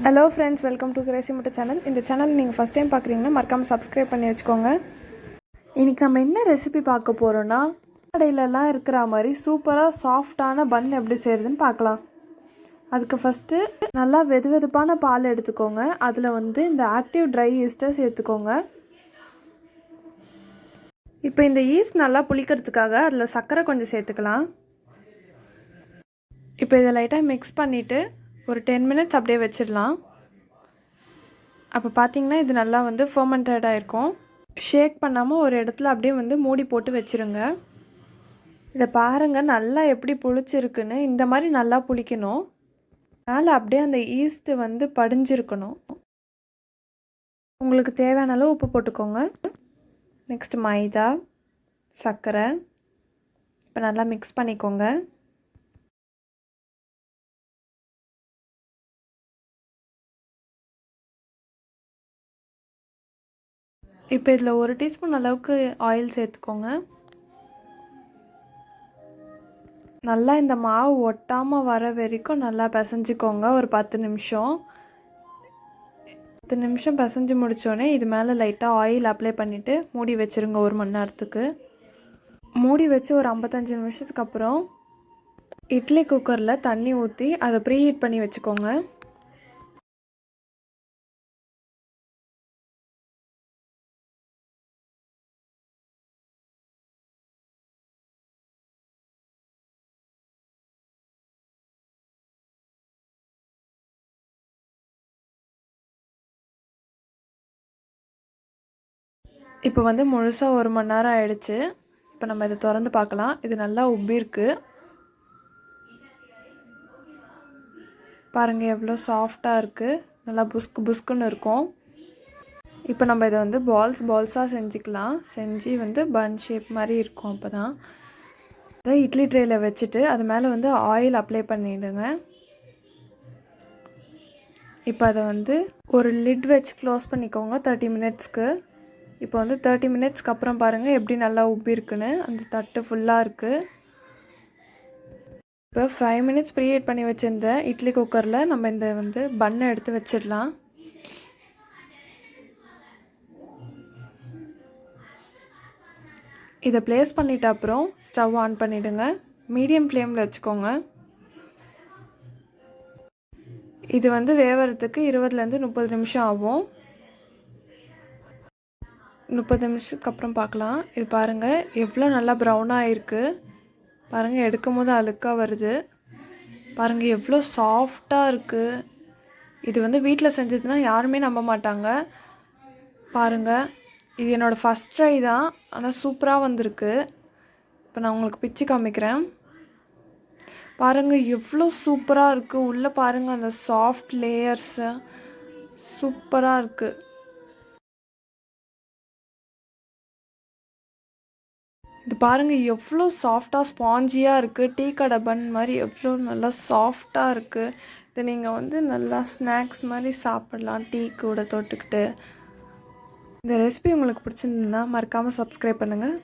Hello friends, welcome to Crazy முட்டை channel. இந்த channel நீங்கள் ஃபஸ்ட் டைம் பார்க்குறீங்கன்னா மறக்காமல் சப்ஸ்கிரைப் பண்ணி வச்சுக்கோங்க. இன்றைக்கி நம்ம என்ன ரெசிபி பார்க்க போகிறோன்னா, கடையிலலாம் இருக்கிற மாதிரி சூப்பராக சாஃப்டான பன் எப்படி செய்கிறதுன்னு பார்க்கலாம். அதுக்கு ஃபஸ்ட்டு நல்லா வெதுவெதுப்பான பால் எடுத்துக்கோங்க. அதில் இந்த ஆக்டிவ் ட்ரை ஈஸ்ட்டை சேர்த்துக்கோங்க. இப்போ இந்த ஈஸ்ட் நல்லா புளிக்கிறதுக்காக அதில் சர்க்கரை கொஞ்சம் சேர்த்துக்கலாம். இப்போ இதை லைட்டாக மிக்ஸ் பண்ணிவிட்டு ஒரு 10 மினிட்ஸ் அப்படியே வச்சிடலாம். அப்போ பார்த்திங்கன்னா இது நல்லா ஃபர்மெண்டடாக இருக்கும். ஷேக் பண்ணாமல் ஒரு இடத்துல அப்படியே மூடி போட்டு வச்சுருங்க. இதை பாருங்கள் நல்லா எப்படி புளிச்சிருக்குன்னு. இந்த மாதிரி நல்லா புளிக்கணும். மேலே அப்படியே அந்த ஈஸ்ட்டு படிஞ்சிருக்கணும். உங்களுக்கு தேவையான அளவு உப்பு போட்டுக்கோங்க. நெக்ஸ்ட்டு மைதா, சர்க்கரை இப்போ நல்லா மிக்ஸ் பண்ணிக்கோங்க. இப்போ இதில் 1 டீஸ்பூன் அளவுக்கு ஆயில் சேர்த்துக்கோங்க. நல்லா இந்த மாவு ஒட்டாமல் வர வரைக்கும் நல்லா பிசைஞ்சிக்கோங்க. ஒரு 10 நிமிஷம். 10 நிமிஷம் பிசைஞ்சு முடித்தோடனே இது மேலே லைட்டாக ஆயில் அப்ளை பண்ணிவிட்டு மூடி வச்சுருங்க 1 மணி நேரத்துக்கு. மூடி வச்சு ஒரு 55 நிமிஷத்துக்கு அப்புறம் இட்லி குக்கரில் தண்ணி ஊற்றி அதை ப்ரீஹீட் பண்ணி வச்சுக்கோங்க. இப்போ முழுசாக 1 மணி நேரம் ஆயிடுச்சு. இப்போ நம்ம இதை திறந்து பார்க்கலாம். இது நல்லா உப்பிருக்கு. பாருங்கள் எவ்வளோ சாஃப்டாக இருக்குது. நல்லா புஸ்கு புஸ்குன்னு இருக்கும். இப்போ நம்ம இதை பால்ஸாக செஞ்சுக்கலாம். செஞ்சு பன் ஷேப் மாதிரி இருக்கும். அப்போ தான் அதை இட்லி ட்ரேயில் வச்சுட்டு அது மேலே ஆயில் அப்ளை பண்ணிவிடுங்க. இப்போ அதை ஒரு லிட் வச்சு க்ளோஸ் பண்ணிக்கோங்க 30 மினிட்ஸ்க்கு. இப்போ 30 மினிட்ஸ்க்கு அப்புறம் பாருங்கள் எப்படி நல்லா உப்பி இருக்குன்னு. அந்த தட்டு ஃபுல்லாக இருக்குது. இப்போ 5 மினிட்ஸ் ப்ரீஹீட் பண்ணி வச்சுருந்த இட்லி குக்கரில் நம்ம இந்த பன்னை எடுத்து வச்சிடலாம். இதை ப்ளேஸ் பண்ணிவிட்ட அப்புறம் ஸ்டவ் ஆன் பண்ணிவிடுங்க. மீடியம் ஃப்ளேமில் வச்சுக்கோங்க. இது வேவறதுக்கு 20லேருந்து 30 நிமிஷம் ஆகும். 30 நிமிஷத்துக்கு அப்புறம் பார்க்கலாம். இது பாருங்கள் எவ்வளோ நல்லா ப்ரௌனாக இருக்குது. பாருங்கள் எடுக்கும் போது அழுக்காக வருது. பாருங்கள் எவ்வளோ சாஃப்டாக இருக்குது. இது வீட்டில் செஞ்சதுன்னா யாருமே நம்ப மாட்டாங்க. பாருங்கள் இது என்னோடய ஃபஸ்ட் ட்ரை தான். ஆனால் சூப்பராக வந்திருக்கு. இப்போ நான் உங்களுக்கு பிச்சு காமிக்கிறேன். பாருங்கள் எவ்வளோ சூப்பராக இருக்குது. உள்ளே பாருங்கள் அந்த சாஃப்ட் லேயர்ஸு சூப்பராக இருக்குது. இது பாருங்கள் எவ்வளோ சாஃப்டாக ஸ்பாஞ்சியாக இருக்குது. டீ கடை பன் மாதிரி எவ்வளோ நல்லா சாஃப்டாக இருக்குது. இதை நீங்கள் நல்லா ஸ்நாக்ஸ் மாதிரி சாப்பிட்லாம் டீ கூட தொட்டுக்கிட்டு. இந்த ரெசிபி உங்களுக்கு பிடிச்சிருந்ததுன்னா மறக்காமல் சப்ஸ்கிரைப் பண்ணுங்கள்.